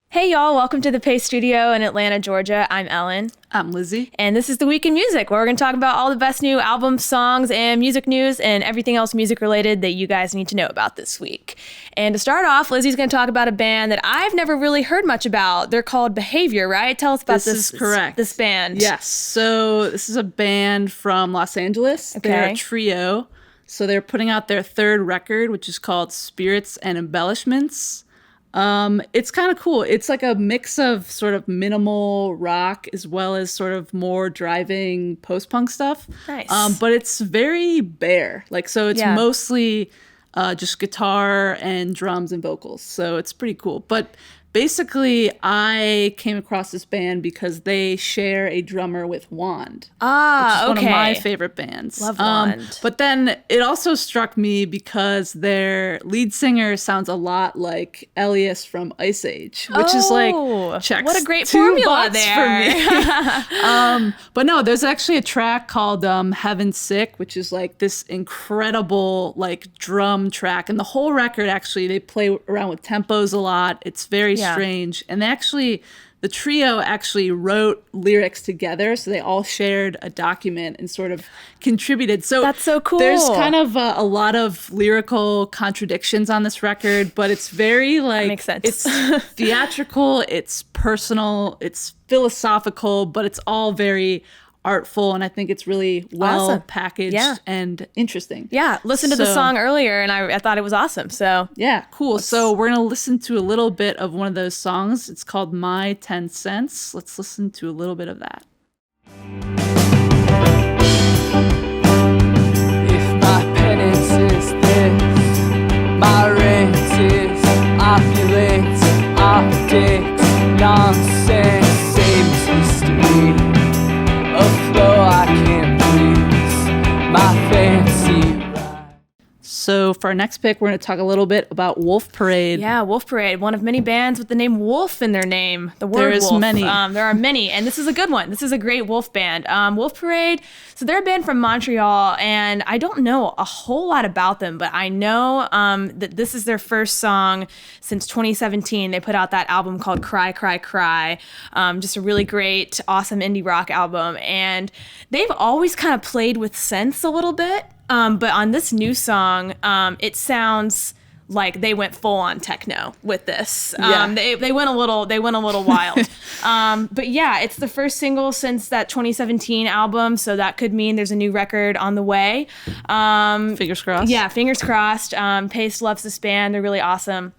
Hey y'all, welcome to the Pace Studio in Atlanta, Georgia. I'm Ellen. I'm Lizzie. And this is The Week in Music, where we're going to talk about all the best new albums, songs, and music news, and everything else music related that you guys need to know about this week. And to start off, Lizzie's going to talk about a band that I've never really heard much about. They're called Behavior, right? Tell us about This is correct. This band. Yes. So this is a band from Los Angeles. Okay. They're a trio. So they're putting out their third record, which is called Spirits and Embellishments. It's kind of cool. It's like a mix of sort of minimal rock as well as sort of more driving post-punk stuff. Nice. But it's very bare. So it's mostly just guitar and drums and vocals. So it's pretty cool. But basically, I came across this band because they share a drummer with Wand. Which is one of my favorite bands. Love Wand. But then it also struck me because their lead singer sounds a lot like Elias from Ice Age, which is checks what a great two formula boxes there. for me. But no, there's actually a track called Heaven Sick, which is this incredible drum track. And the whole record, actually, they play around with tempos a lot. It's very strange. And the trio actually wrote lyrics together, so they all shared a document and sort of contributed. So that's so cool. There's kind of a lot of lyrical contradictions on this record, but it's very that makes sense. It's theatrical, it's personal, it's philosophical, but it's all very artful, and I think it's really well packaged and interesting. Yeah, listened to the song earlier, and I thought it was awesome. So yeah, cool. So we're gonna listen to a little bit of one of those songs. It's called My 10 Cents. Let's listen to a little bit of that. If my penance is this, my rent is opulence, optics, nonsense, same history. A flow I can't please, my fancy ride. So for our next pick, we're going to talk a little bit about Wolf Parade. Yeah, Wolf Parade, one of many bands with the name Wolf in their name. The word There's Wolf. many. There are many, and this is a good one. This is a great Wolf band. Wolf Parade, so they're a band from Montreal, and I don't know a whole lot about them, but I know that this is their first song since 2017. They put out that album called Cry, Cry, Cry. Just a really great, awesome indie rock album, and they've always kind of played with synths a little bit. But on this new song, it sounds like they went full on techno with this. They went a little wild. But yeah, it's the first single since that 2017 album, so that could mean there's a new record on the way. Fingers crossed. Yeah, fingers crossed. Pace loves this band. They're really awesome.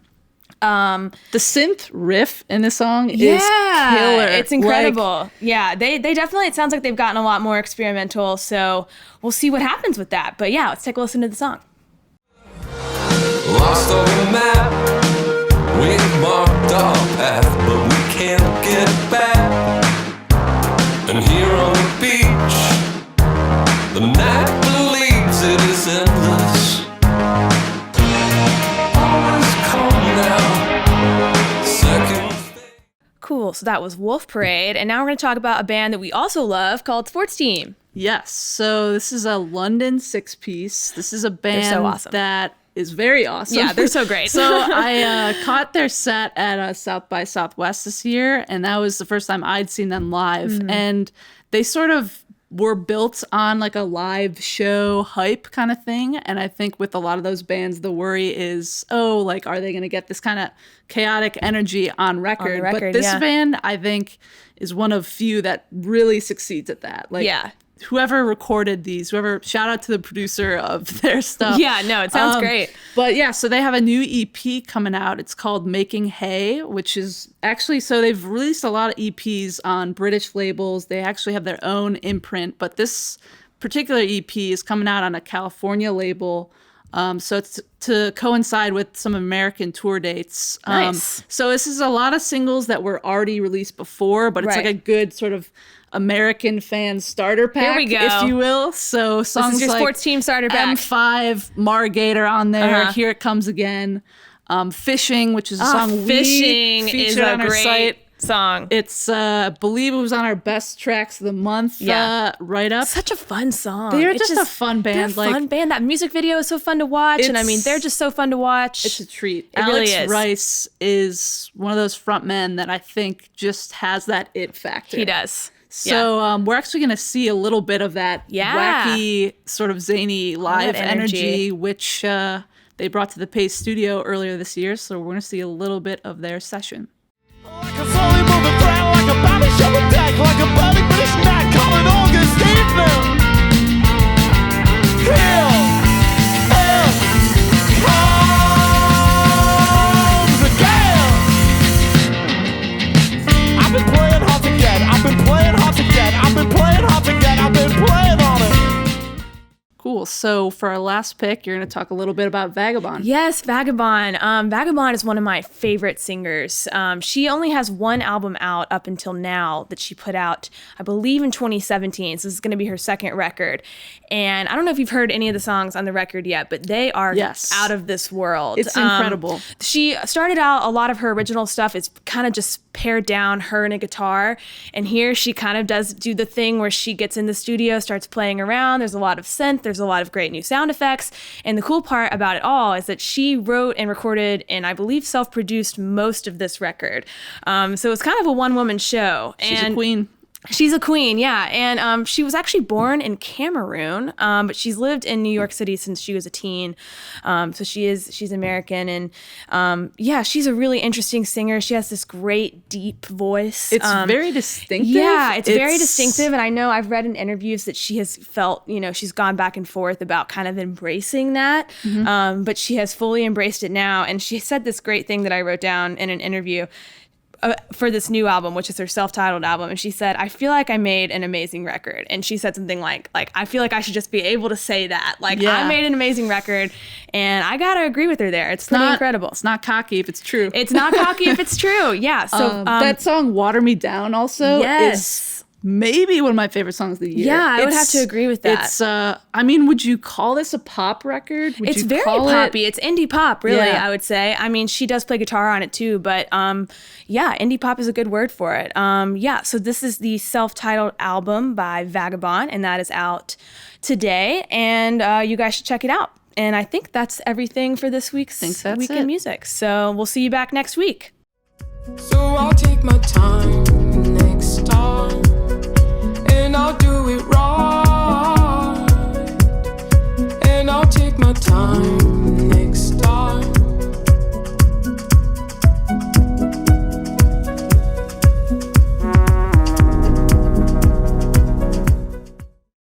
The synth riff in the song is killer. It's incredible. They definitely, it sounds like they've gotten a lot more experimental, so we'll see what happens with that. But yeah, let's take a listen to the song. Lost on the map, we marked our path, but we can't get back. And here on the beach, the night believes it is endless. Always calm now, second. Cool, so that was Wolf Parade, and now we're going to talk about a band that we also love called Sports Team. Yes, so this is a London six-piece. This is a band so awesome. that is very awesome. Yeah, they're so great. So I caught their set at South by Southwest this year, and that was the first time I'd seen them live. Mm-hmm. And they sort of were built on a live show hype kind of thing. And I think with a lot of those bands, the worry is, are they going to get this kind of chaotic energy on record? But this band, I think, is one of few that really succeeds at that. Whoever recorded these, shout out to the producer of their stuff. Yeah, no, it sounds great. But yeah, so they have a new EP coming out. It's called Making Hay, which is actually, so they've released a lot of EPs on British labels. They actually have their own imprint, but this particular EP is coming out on a California label. So it's to coincide with some American tour dates. Nice. So this is a lot of singles that were already released before, but it's a good sort of American fan starter pack, Here we go. if you will. So songs this is your like Sports Team starter pack. M5, Margator on there. Here It Comes Again. Fishing, which is a song Fishing we is featured a on our great site. song. It's I believe it was on our best tracks of the month write up. Such a fun song. They're It's just a fun band. They're a fun band. That music video is so fun to watch, and I mean, they're just so fun to watch. It's a treat. It Alex really is. Rice is one of those front men that I think just has that it factor. He does. So we're actually going to see a little bit of that wacky, sort of zany live energy, which they brought to the Pace Studio earlier this year. So we're going to see a little bit of their session. Like a slowly moving thread, like a body shovel deck, like a burning British snack, coming August evening. Here it comes again. I've been playing hard to get, I've been playing hard to get, I've been playing hard to get, I've been playing on it. Cool. So for our last pick, you're going to talk a little bit about Vagabon. Yes, Vagabon. Vagabon is one of my favorite singers. She only has one album out up until now that she put out, I believe, in 2017. So this is going to be her second record. And I don't know if you've heard any of the songs on the record yet, but they are out of this world. It's incredible. She started out, a lot of her original stuff is kind of just pared down, her and a guitar. And here she kind of does do the thing where she gets in the studio, starts playing around. There's a lot of synth. There's a lot of great new sound effects. And the cool part about it all is that she wrote and recorded and I believe self-produced most of this record. So it's kind of a one-woman show. She's a queen. She's a queen, yeah. And she was actually born in Cameroon, but she's lived in New York City since she was a teen. So she's American. And she's a really interesting singer. She has this great, deep voice. It's very distinctive. Yeah, it's very distinctive. And I know I've read in interviews that she has felt, she's gone back and forth about kind of embracing that. But she has fully embraced it now. And she said this great thing that I wrote down in an interview for this new album, which is her self-titled album. And she said, I feel like I made an amazing record. And she said something like, I feel like I should just be able to say that. I made an amazing record. And I got to agree with her there. It's pretty incredible. It's not cocky if it's true. It's not cocky if it's true. Yeah. So that song, Water Me Down, also is maybe one of my favorite songs of the year. Yeah, I would have to agree with that. It's, would you call this a pop record? It's very poppy. It's indie pop, really, I would say. I mean, she does play guitar on it too, but indie pop is a good word for it. So this is the self-titled album by Vagabon, and that is out today, and you guys should check it out. And I think that's everything for this week's Week in Music. So we'll see you back next week. So I'll take my time next time, and I'll do it right. And I'll take my time next time,